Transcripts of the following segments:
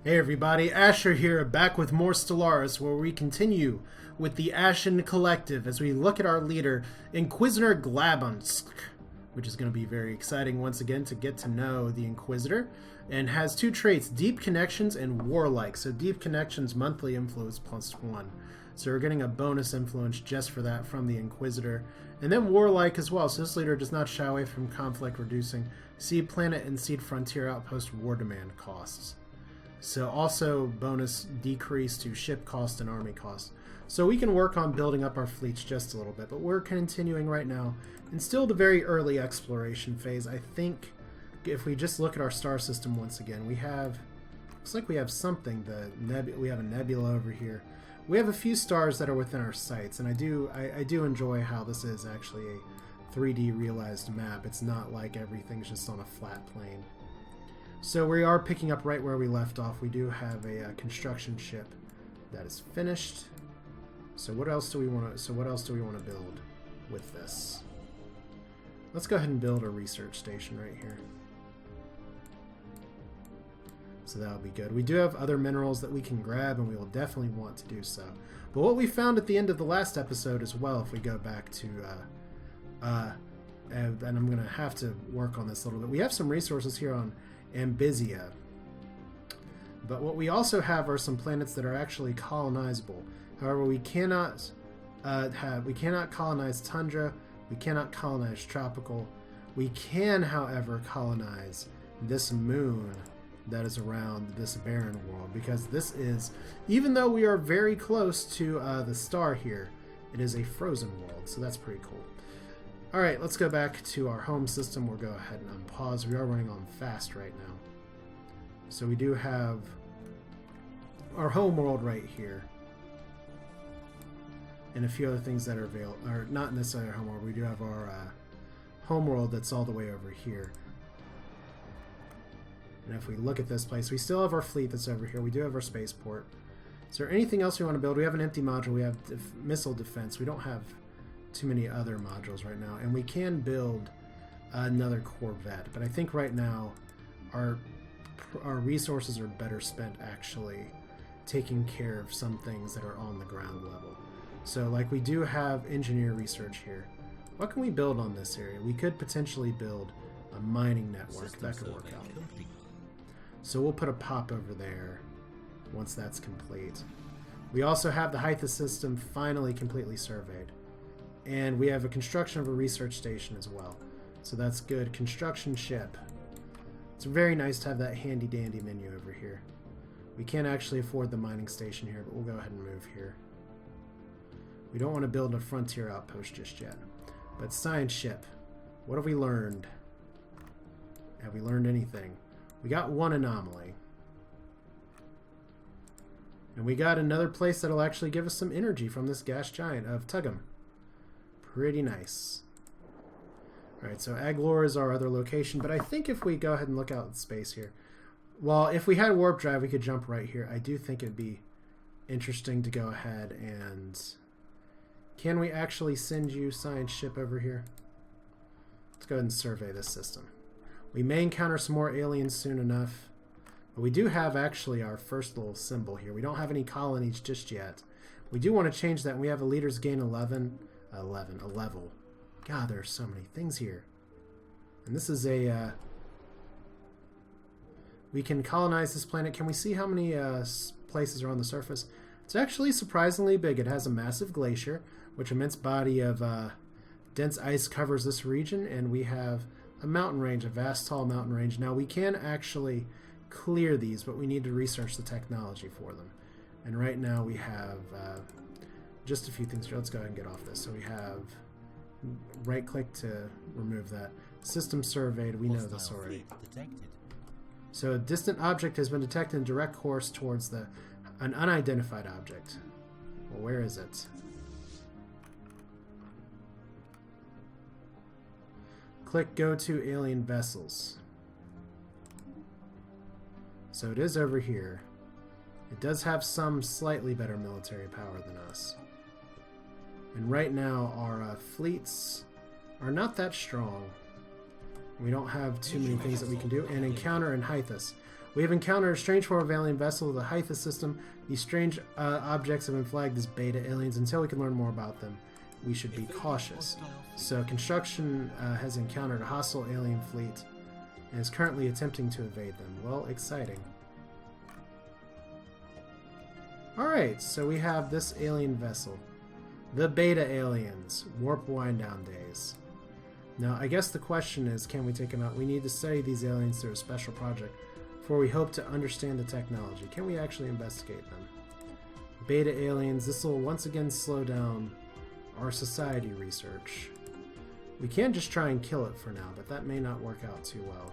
Hey everybody, Asher here, back with more Stellaris, where we continue with the Ashen Collective as we look at our leader, Inquisitor Glabunsk, which is going to be very exciting once again to get to know the Inquisitor, and has two traits, Deep Connections and Warlike. So Deep Connections, monthly influence +1. So we're getting a bonus influence just for that from the Inquisitor. And then Warlike as well, so this leader does not shy away from conflict, reducing Seed Planet and Seed Frontier Outpost war demand costs. So also bonus decrease to ship cost and army cost. So we can work on building up our fleets just a little bit, but we're continuing right now in still the very early exploration phase. I think if we just look at our star system once again, we have, looks like we have something, we have a nebula over here. We have a few stars that are within our sights, and I do enjoy how this is actually a 3D realized map. It's not like everything's just on a flat plane. So we are picking up right where we left off. We do have a construction ship that is finished. So what else do we want to build with this? Let's go ahead and build a research station right here. So that'll be good. We do have other minerals that we can grab, and we will definitely want to do so. But what we found at the end of the last episode as well, if we go back to and I'm going to have to work on this a little bit. We have some resources here on Ambizia, but what we also have are some planets that are actually colonizable. However, we cannot colonize tundra, we cannot colonize tropical. We can, however, colonize this moon that is around this barren world, because this is, even though we are very close to the star here, it is a frozen world, so that's pretty cool. Alright, let's go back to our home system. We'll go ahead and unpause. We are running on fast right now. So we do have our home world right here. And a few other things that are available, or not necessarily our home world. We do have our home world that's all the way over here. And if we look at this place, we still have our fleet that's over here. We do have our spaceport. Is there anything else we want to build? We have an empty module. We have missile defense. We don't have too many other modules right now, and we can build another Corvette, but I think right now our resources are better spent actually taking care of some things that are on the ground level. So like we do have engineer research here. What can we build on this area? We could potentially build a mining network. That could work out. So we'll put a pop over there once that's complete. We also have the Hytha system finally completely surveyed. And we have a construction of a research station as well. So that's good. Construction ship. It's very nice to have that handy dandy menu over here. We can't actually afford the mining station here, but we'll go ahead and move here. We don't want to build a frontier outpost just yet. But science ship. What have we learned? Have we learned anything? We got one anomaly. And we got another place that'll actually give us some energy from this gas giant of Tugum. Pretty nice. Alright, so Aglor is our other location, but I think if we go ahead and look out in space here, well, if we had warp drive, we could jump right here. I do think it'd be interesting to go ahead and... Can we actually send you science ship over here? Let's go ahead and survey this system. We may encounter some more aliens soon enough, but we do have actually our first little symbol here. We don't have any colonies just yet. We do want to change that. We have a leader's gain a level. God, there are so many things here. And this is a... we can colonize this planet. Can we see how many places are on the surface? It's actually surprisingly big. It has a massive glacier, which immense body of dense ice covers this region, and we have a mountain range, a vast tall mountain range. Now we can actually clear these, but we need to research the technology for them. And right now we have... just a few things here. Let's go ahead and get off this. So we have right click to remove that. System surveyed. We know this already. So a distant object has been detected in direct course towards an unidentified object. Well, where is it? Click go to alien vessels. So it is over here. It does have some slightly better military power than us. And right now, our fleets are not that strong. We don't have too many things that we can do. And encounter in Hythus. We have encountered a strange form of alien vessel, the Hytha system. These strange objects have been flagged as beta aliens. Until we can learn more about them, we should be cautious. So construction has encountered a hostile alien fleet and is currently attempting to evade them. Well, exciting. Alright, so we have this alien vessel. The beta aliens. Warp wind down days. Now, I guess the question is, can we take them out? We need to study these aliens through a special project, for we hope to understand the technology. Can we actually investigate them? Beta aliens. This will once again slow down our society research. We can just try and kill it for now, but that may not work out too well.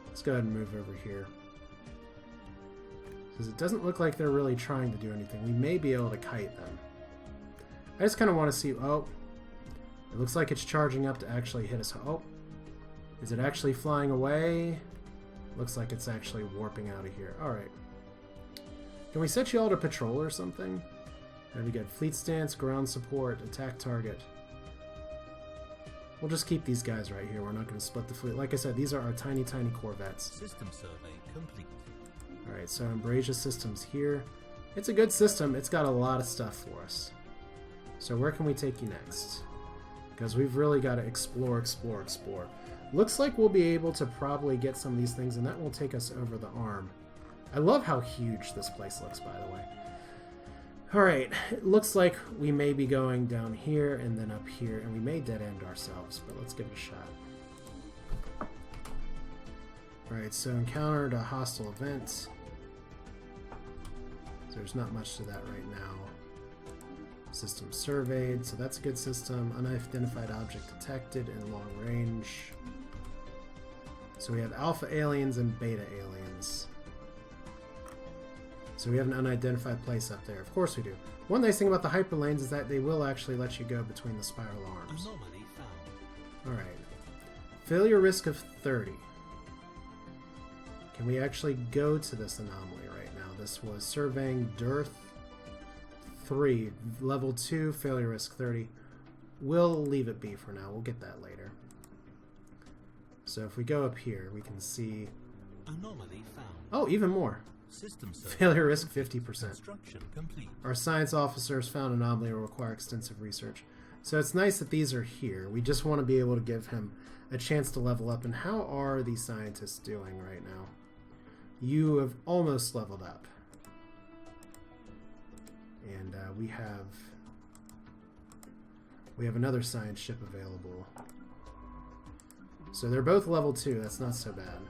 Let's go ahead and move over here. Because it doesn't look like they're really trying to do anything. We may be able to kite them. I just kind of want to see... Oh, it looks like it's charging up to actually hit us. Oh, is it actually flying away? Looks like it's actually warping out of here. Alright. Can we set you all to patrol or something? Very good. Fleet stance, ground support, attack target. We'll just keep these guys right here. We're not going to split the fleet. Like I said, these are our tiny, tiny corvettes. System survey complete. Alright, so Embrasia Systems here. It's a good system. It's got a lot of stuff for us. So where can we take you next? Because we've really got to explore, explore, explore. Looks like we'll be able to probably get some of these things, and that will take us over the arm. I love how huge this place looks, by the way. Alright, it looks like we may be going down here and then up here, and we may dead end ourselves, but let's give it a shot. Alright, so encountered a hostile event. So there's not much to that right now. System surveyed, so that's a good system. Unidentified object detected in long range. So we have alpha aliens and beta aliens. So we have an unidentified place up there. Of course we do. One nice thing about the hyperlanes is that they will actually let you go between the spiral arms. Anomaly found. Alright. Failure risk of 30. Can we actually go to this anomaly right now? This was surveying Dearth 3, level 2, failure risk 30. We'll leave it be for now. We'll get that later. So if we go up here, we can see... Anomaly found. Oh, even more. System survey. Failure risk 50%. Construction complete. Our science officers found an anomaly will require extensive research. So it's nice that these are here. We just want to be able to give him a chance to level up. And how are these scientists doing right now? You have almost leveled up. And we have another science ship available. So they're both level 2. That's not so bad.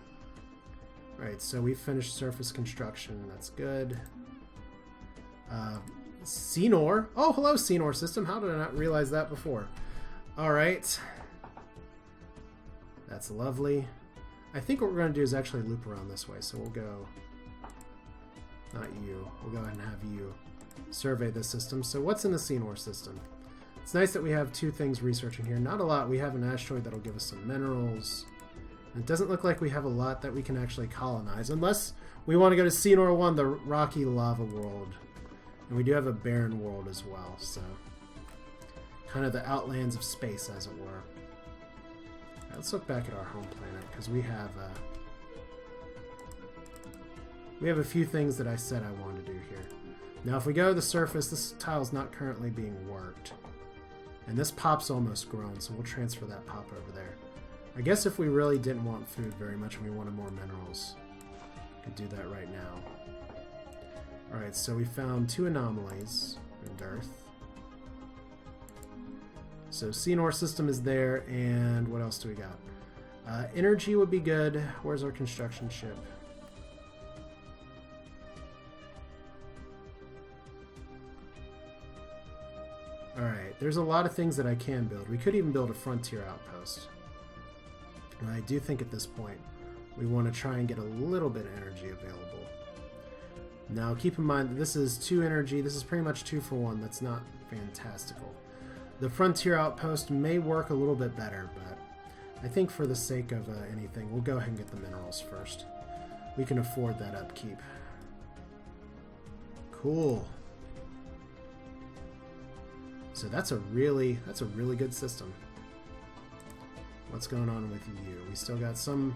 Right, so we finished surface construction. That's good. Xenor. Oh, hello, Xenor system. How did I not realize that before? All right. That's lovely. I think what we're going to do is actually loop around this way. So we'll go... Not you. We'll go ahead and have you survey this system. So what's in the Xenor system? It's nice that we have two things researching here. Not a lot. We have an asteroid that'll give us some minerals. And it doesn't look like we have a lot that we can actually colonize. Unless we want to go to Xenor 1, the rocky lava world. And we do have a barren world as well. So kind of the outlands of space, as it were. Right, let's look back at our home planet. Because we have a few things that I said I wanted to do here. Now if we go to the surface, this tile's not currently being worked. And this pop's almost grown, so we'll transfer that pop over there. I guess if we really didn't want food very much and we wanted more minerals, we could do that right now. Alright, so we found 2 anomalies in Earth. So Xenor system is there, and what else do we got? Energy would be good. Where's our construction ship? Alright, there's a lot of things that I can build. We could even build a frontier outpost. And I do think at this point we want to try and get a little bit of energy available. Now keep in mind that this is 2 energy. This is pretty much 2 for 1. That's not fantastical. The frontier outpost may work a little bit better, but I think for the sake of anything, we'll go ahead and get the minerals first. We can afford that upkeep. Cool. So that's a really good system. What's going on with you? We still got some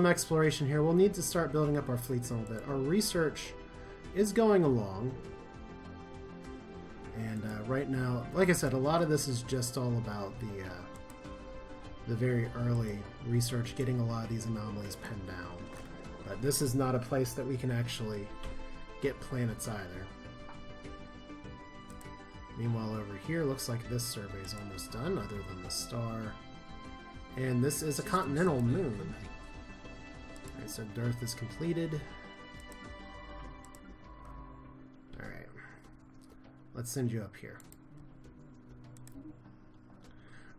exploration here. We'll need to start building up our fleets a little bit. Our research is going along. And right now, like I said, a lot of this is just all about the very early research, getting a lot of these anomalies pinned down. But this is not a place that we can actually get planets either. Meanwhile, over here, looks like this survey is almost done, other than the star. And this is a continental moon. Alright, so Dearth is completed. Alright. Let's send you up here.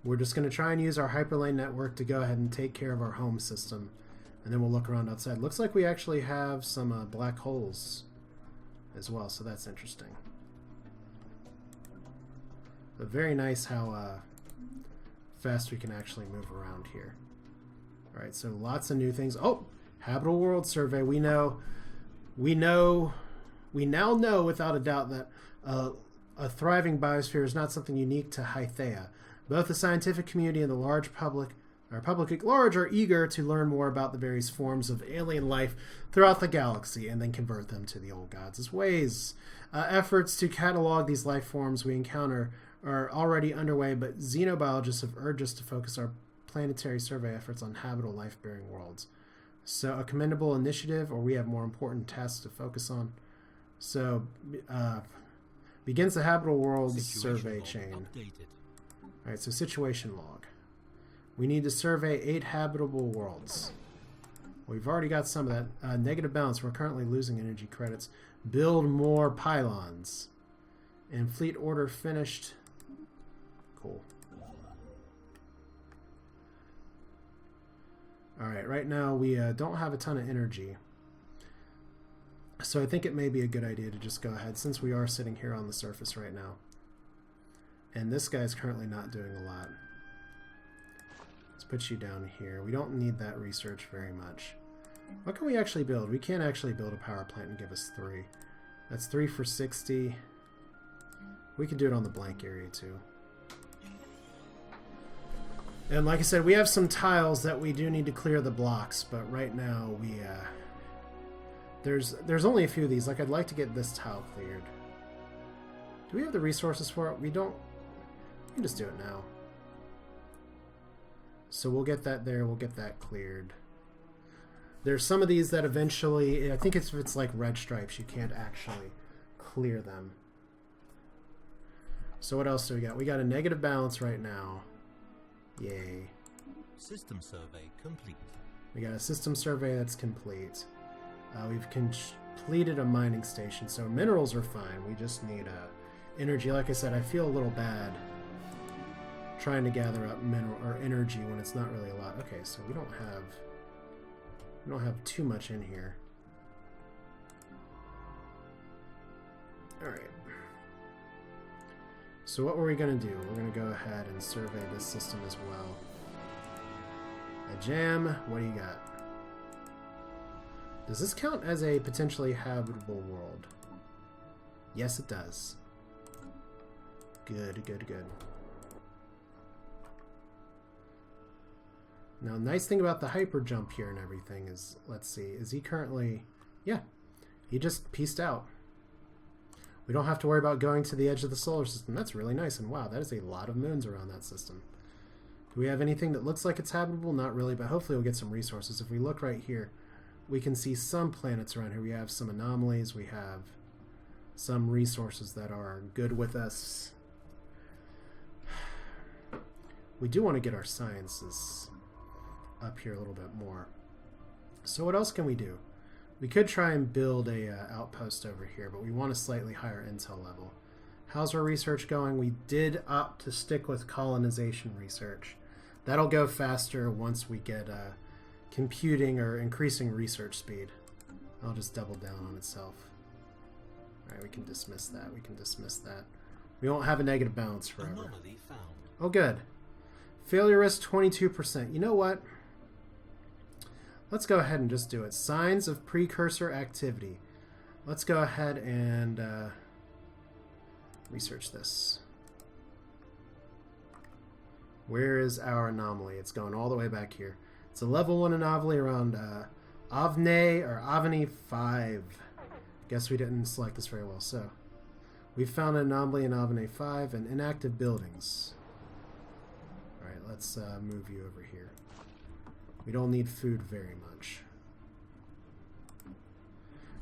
We're just going to try and use our hyperlane network to go ahead and take care of our home system. And then we'll look around outside. Looks like we actually have some black holes as well, so that's interesting. But very nice how fast we can actually move around here. Alright, so lots of new things. Oh! Habitable World Survey. We now know without a doubt that a thriving biosphere is not something unique to Hythea. Both the scientific community and the large public, or public at large, are eager to learn more about the various forms of alien life throughout the galaxy and then convert them to the old gods' ways. Efforts to catalog these life forms we encounter are already underway, but xenobiologists have urged us to focus our planetary survey efforts on habitable life-bearing worlds. So a commendable initiative, or we have more important tasks to focus on. So begins the habitable world survey chain. Alright, so situation log. We need to survey 8 habitable worlds. We've already got some of that. Negative balance. We're currently losing energy credits. Build more pylons. And fleet order finished. Cool. Alright, right now we don't have a ton of energy. So I think it may be a good idea to just go ahead, since we are sitting here on the surface right now. And this guy's currently not doing a lot. Let's put you down here. We don't need that research very much. What can we actually build? We can't actually build a power plant and give us 3. That's 3 for 60. We can do it on the blank area too. And like I said, we have some tiles that we do need to clear the blocks, but right now we there's only a few of these. Like, I'd like to get this tile cleared. Do we have the resources for it? We don't. We can just do it now. So we'll get that there. We'll get that cleared. There's some of these that eventually, I think if it's like red stripes, you can't actually clear them. So what else do we got? We got a negative balance right now. Yay. System survey complete. We got a system survey that's complete. We've completed a mining station, so minerals are fine. We just need energy. Like I said, I feel a little bad trying to gather up mineral or energy when it's not really a lot. Okay, so we don't have too much in here. All right. So what were we going to do? We're going to go ahead and survey this system as well. A jam. What do you got? Does this count as a potentially habitable world? Yes, it does. Good, good, good. Now, nice thing about the hyper jump here and everything is, let's see, is he currently... Yeah, he just peaced out. We don't have to worry about going to the edge of the solar system. That's really nice, and wow, that is a lot of moons around that system. Do we have anything that looks like it's habitable? Not really, but hopefully we'll get some resources. If we look right here, we can see some planets around here. We have some anomalies. We have some resources that are good with us. We do want to get our sciences up here a little bit more. So what else can we do? We could try and build a outpost over here, but we want a slightly higher intel level. How's our research going? We did opt to stick with colonization research. That'll go faster once we get computing or increasing research speed. I'll just double down on itself. Alright, we can dismiss that. We can dismiss that. We won't have a negative balance forever. Anomaly found. Oh, good. Failure risk 22%. You know what? Let's go ahead and just do it. Signs of precursor activity. Let's go ahead and research this. Where is our anomaly? It's going all the way back here. It's a level 1 anomaly around Avni 5. Guess we didn't select this very well. So, we found an anomaly in Avni 5 and inactive buildings. Alright, let's move you over here. We don't need food very much.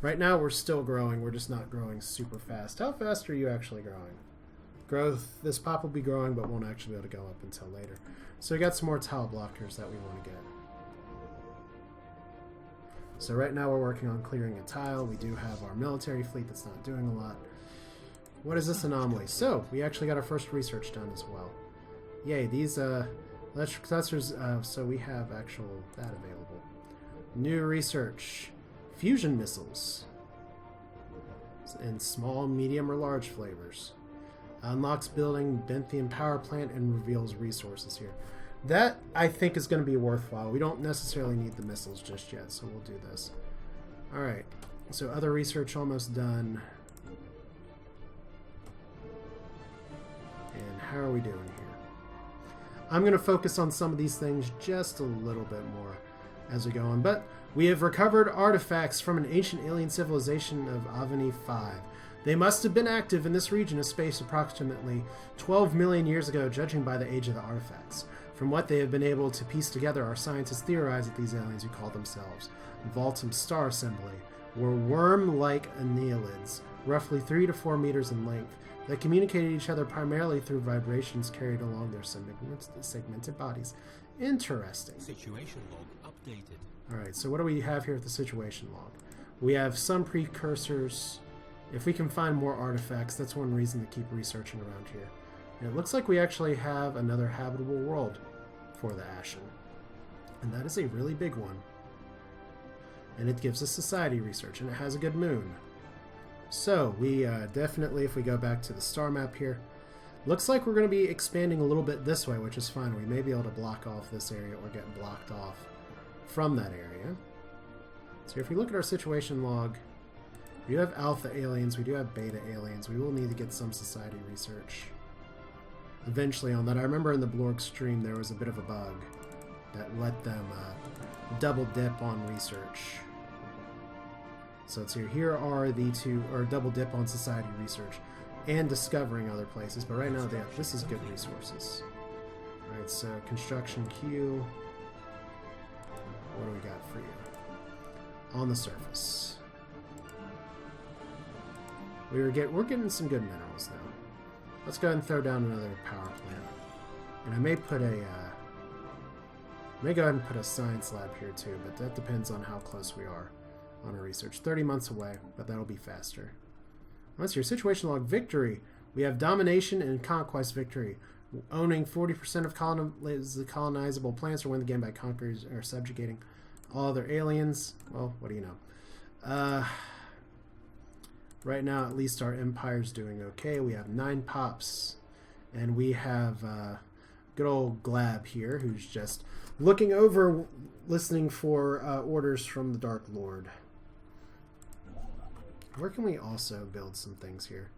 Right now we're still growing, we're just not growing super fast. How fast are you actually growing? Growth, this pop will be growing but won't actually be able to go up until later. So we got some more tile blockers that we want to get. So right now we're working on clearing a tile. We do have our military fleet that's not doing a lot. What is this anomaly? So, we actually got our first research done as well. Yay, these electric clusters, so we have actual that available. New research. Fusion missiles. In small, medium, or large flavors. Unlocks building Benthian power plant and reveals resources here. That, I think, is going to be worthwhile. We don't necessarily need the missiles just yet, so we'll do this. Alright, so other research almost done. And how are we doing here? I'm going to focus on some of these things just a little bit more as we go on. But we have recovered artifacts from an ancient alien civilization of Avni 5. They must have been active in this region of space approximately 12 million years ago, judging by the age of the artifacts. From what they have been able to piece together, our scientists theorize that these aliens, who call themselves Voltum Star Assembly, were worm-like annelids, roughly 3 to 4 meters in length, that communicated each other primarily through vibrations carried along their segmented bodies. Interesting. Situation log updated. Alright, so what do we have here with the situation log? We have some precursors. If we can find more artifacts, that's one reason to keep researching around here. And it looks like we actually have another habitable world for the Ashen. And that is a really big one. And it gives us society research, and it has a good moon. So, we definitely, if we go back to the star map here, looks like we're going to be expanding a little bit this way, which is fine. We may be able to block off this area or get blocked off from that area. So if we look at our situation log, we do have alpha aliens, we do have beta aliens. We will need to get some society research eventually on that. I remember in the Blorg stream there was a bit of a bug that let them double dip on research. So let's see, here are the two, or double dip on society research and discovering other places, but right now this is good resources. Alright, so construction queue. What do we got for you? On the surface. We're getting some good minerals now. Let's go ahead and throw down another power plant. And I may put a may go ahead and put a science lab here too, but that depends on how close we are on our research. 30 months away, but that'll be faster. Let's see, your situation log victory. We have domination and conquest victory. Owning 40% of colonizable planets, or win the game by conquering or subjugating all other aliens. Well, what do you know? Right now, at least our empire's doing okay. We have 9 pops, and we have good old Glab here, who's just looking over, listening for orders from the Dark Lord. Where can we also build some things here?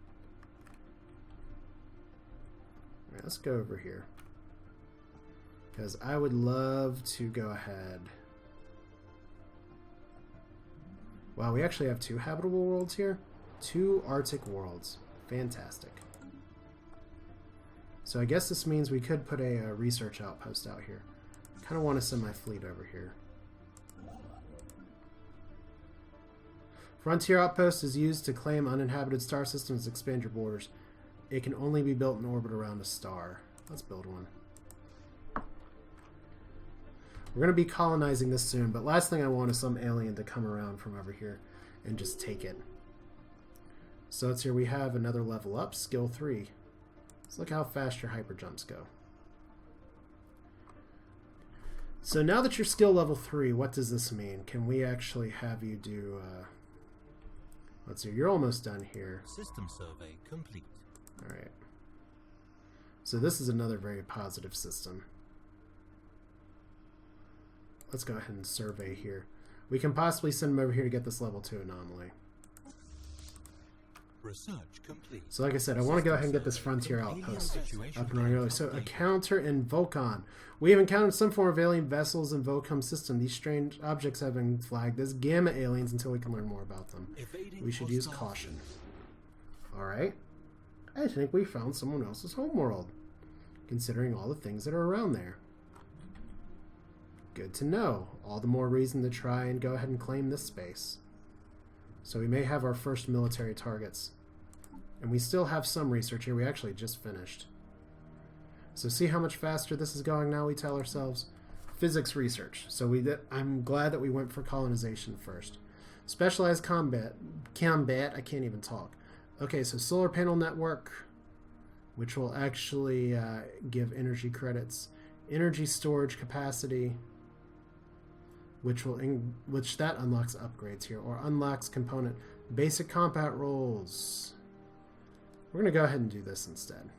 Alright, let's go over here. Because I would love to go ahead. Wow, we actually have 2 habitable worlds here. 2 Arctic worlds. Fantastic. So I guess this means we could put a research outpost out here. Kind of want to send my fleet over here. Frontier Outpost is used to claim uninhabited star systems and expand your borders. It can only be built in orbit around a star. Let's build one. We're going to be colonizing this soon, but last thing I want is some alien to come around from over here and just take it. So it's here we have another level up, skill 3. Let's look how fast your hyper jumps go. So now that you're skill level 3, what does this mean? Can we actually have you do... let's see, you're almost done here. System survey complete. Alright. So this is another very positive system. Let's go ahead and survey here. We can possibly send them over here to get this level 2 anomaly. Research complete. So like I said, I want to go ahead and get this frontier outpost up and running early. So encounter in Vulcan. We have encountered some form of alien vessels in Vulcan system. These strange objects have been flagged as gamma aliens until we can learn more about them. We should use caution. Alright. I think we found someone else's homeworld, considering all the things that are around there. Good to know. All the more reason to try and go ahead and claim this space. So we may have our first military targets. And we still have some research here. We actually just finished. So see how much faster this is going now, we tell ourselves? Physics research. So I'm glad that we went for colonization first. Specialized combat, I can't even talk. Okay, so solar panel network, which will actually give energy credits. Energy storage capacity, which that unlocks upgrades here, or unlocks component. Basic combat roles. We're going to go ahead and do this instead.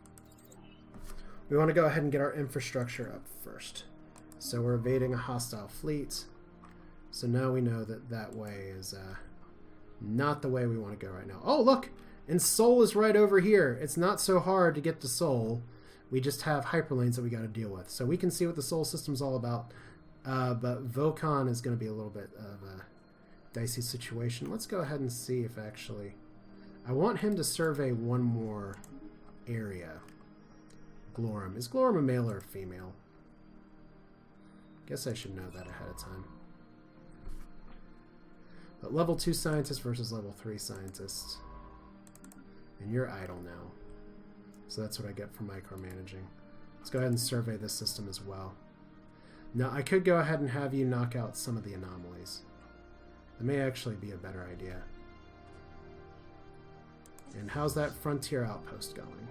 We want to go ahead and get our infrastructure up first. So we're evading a hostile fleet. So now we know that that way is not the way we want to go right now. Oh, look! And Sol is right over here. It's not so hard to get to Sol. We just have hyperlanes that we got to deal with. So we can see what the Sol system's all about. But Vulcan is going to be a little bit of a dicey situation. Let's go ahead and see if actually... I want him to survey one more area. Glorum. Is Glorum a male or a female? Guess I should know that ahead of time. But level 2 scientist versus level 3 scientist. And you're idle now. So that's what I get for micromanaging. Let's go ahead and survey this system as well. Now, I could go ahead and have you knock out some of the anomalies. That may actually be a better idea. And how's that frontier outpost going?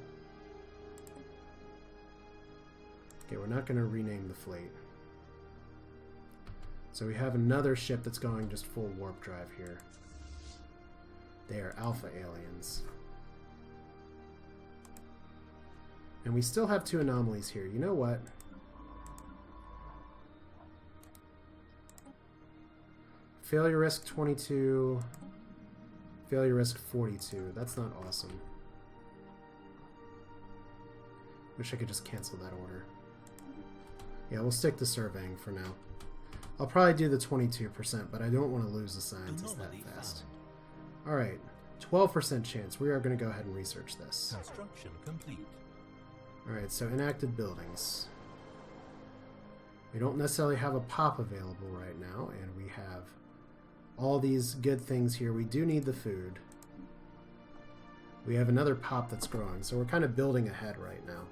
Okay, we're not going to rename the fleet. So we have another ship that's going just full warp drive here. They are alpha aliens. And we still have 2 anomalies here. You know what? Failure risk 22... Failure risk 42. That's not awesome. Wish I could just cancel that order. Yeah, we'll stick to surveying for now. I'll probably do the 22%, but I don't want to lose a scientist that fast. Alright, 12% chance. We are going to go ahead and research this. Construction complete. Alright, so inactive buildings. We don't necessarily have a pop available right now, and we have all these good things here. We do need the food. We have another pop that's growing, so we're kind of building ahead right now.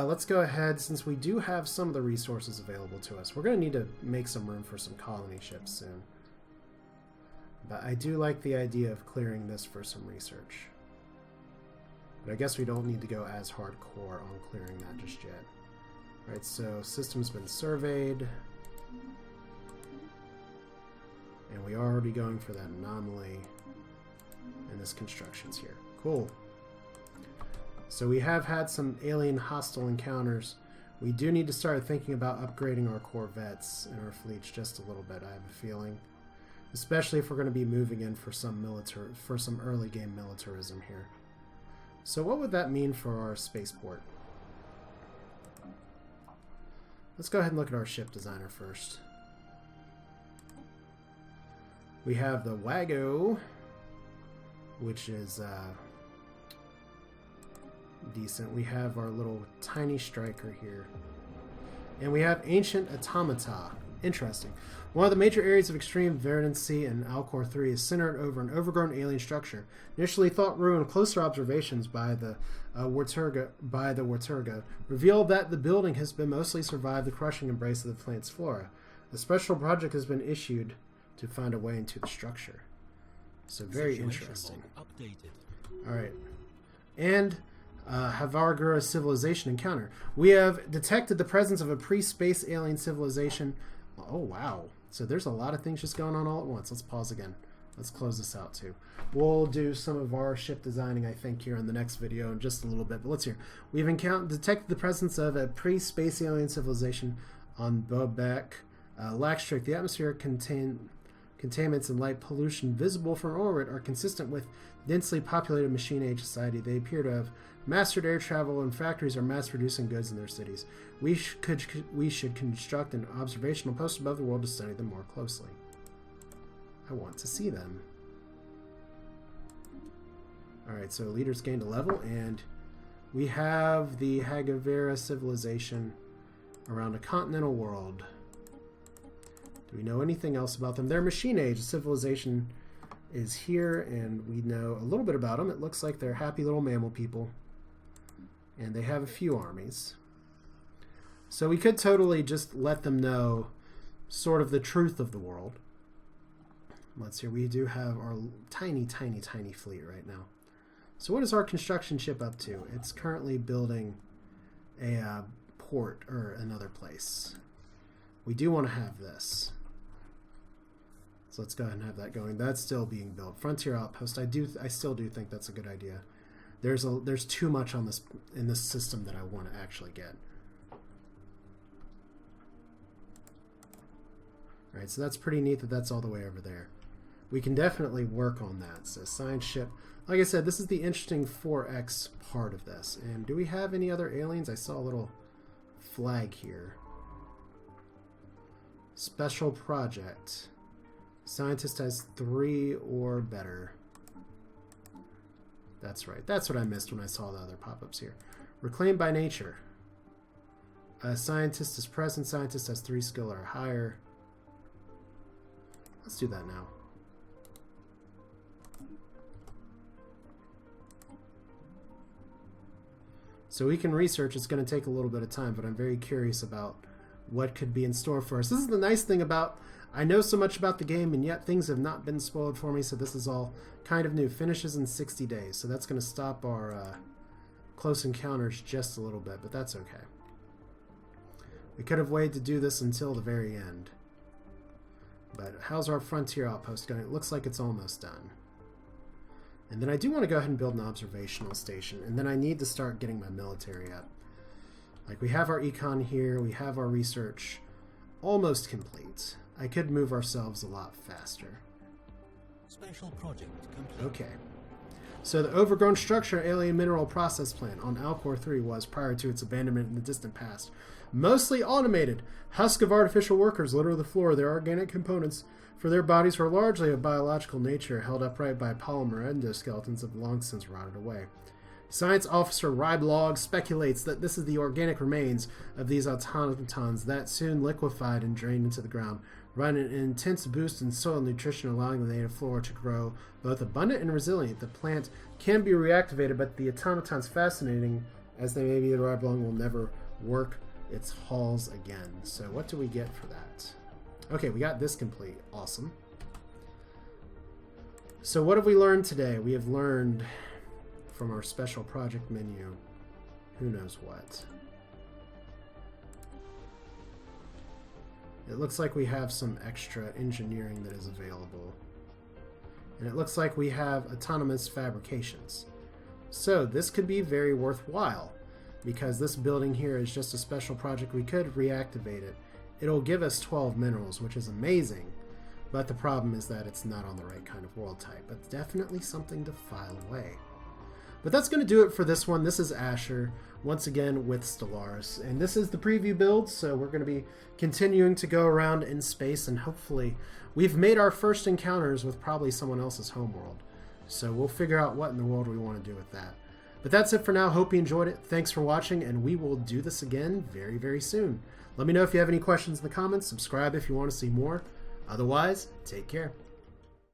Let's go ahead, since we do have some of the resources available to us. We're going to need to make some room for some colony ships soon. But I do like the idea of clearing this for some research. But I guess we don't need to go as hardcore on clearing that just yet. Alright, so system's been surveyed. And we are already going for that anomaly. And this construction's here. Cool. So we have had some alien hostile encounters. We do need to start thinking about upgrading our corvettes and our fleets just a little bit, I have a feeling. Especially if we're going to be moving in for some early game militarism here. So what would that mean for our spaceport? Let's go ahead and look at our ship designer first. We have the Wago, which is decent. We have our little tiny striker here. And we have Ancient Automata. Interesting. One of the major areas of extreme verdancy in Alcor 3 is centered over an overgrown alien structure. Initially thought ruined, closer observations by the Warturga revealed that the building has been mostly survived the crushing embrace of the plant's flora. A special project has been issued to find a way into the structure. So very interesting. Alright. And Havargura civilization encounter. We have detected the presence of a pre-space alien civilization. Oh, wow. So there's a lot of things just going on all at once. Let's pause again. Let's close this out, too. We'll do some of our ship designing, I think, here in the next video in just a little bit. But let's hear. We've detected the presence of a pre-space alien civilization on Bobek. Laxtrick. The atmosphere contains contaminants and light pollution visible from orbit are consistent with densely populated machine-age society. They appear to have mastered air travel, and factories are mass-producing goods in their cities. We should construct an observational post above the world to study them more closely. I want to see them. Alright, so leaders gained a level, and we have the Hagavera civilization around a continental world. Do we know anything else about them? They're machine age. Civilization is here, and we know a little bit about them. It looks like they're happy little mammal people, and they have a few armies. So we could totally just let them know sort of the truth of the world. Let's see, we do have our tiny, tiny, tiny fleet right now. So what is our construction ship up to? It's currently building a port or another place. We do want to have this. So let's go ahead and have that going. That's still being built. Frontier Outpost. I still do think that's a good idea. There's too much on this in this system that I want to actually get. Alright, so that's pretty neat that that's all the way over there. We can definitely work on that. So science ship. Like I said, this is the interesting 4X part of this. And do we have any other aliens? I saw a little flag here. Special project. Scientist has 3 or better. That's right. That's what I missed when I saw the other pop-ups here. Reclaimed by nature. A scientist is present. Scientist has 3 skill or higher. Let's do that now. So we can research. It's going to take a little bit of time, but I'm very curious about what could be in store for us. This is the nice thing about, I know so much about the game, and yet things have not been spoiled for me, so this is all kind of new. Finishes in 60 days, so that's going to stop our close encounters just a little bit, but that's okay. We could have waited to do this until the very end. But how's our frontier outpost going? It looks like it's almost done. And then I do want to go ahead and build an observational station, and then I need to start getting my military up. Like, we have our econ here, we have our research almost complete. I could move ourselves a lot faster. Special project complete. Okay. So the overgrown structure alien mineral process plant on Alcor 3 was, prior to its abandonment in the distant past, mostly automated. Husk of artificial workers litter the floor. Their organic components for their bodies were largely of biological nature, held upright by polymer endoskeletons have long since rotted away. Science officer Ryblog speculates that this is the organic remains of these automatons that soon liquefied and drained into the ground, providing an intense boost in soil nutrition, allowing the native flora to grow both abundant and resilient. The plant can be reactivated, but the automatons, fascinating as they may be, the Ryblog will never work its halls again. So what do we get for that? Okay, we got this complete. Awesome. So what have we learned today? We have learned from our special project menu, who knows what. It looks like we have some extra engineering that is available. And it looks like we have autonomous fabrications. So this could be very worthwhile, because this building here is just a special project. We could reactivate it. It'll give us 12 minerals, which is amazing. But the problem is that it's not on the right kind of world type. But definitely something to file away. But that's going to do it for this one. This is Asher, once again with Stellaris. And this is the preview build, so we're going to be continuing to go around in space, and hopefully we've made our first encounters with probably someone else's homeworld. So we'll figure out what in the world we want to do with that. But that's it for now. Hope you enjoyed it. Thanks for watching, and we will do this again very, very soon. Let me know if you have any questions in the comments. Subscribe if you want to see more. Otherwise, take care.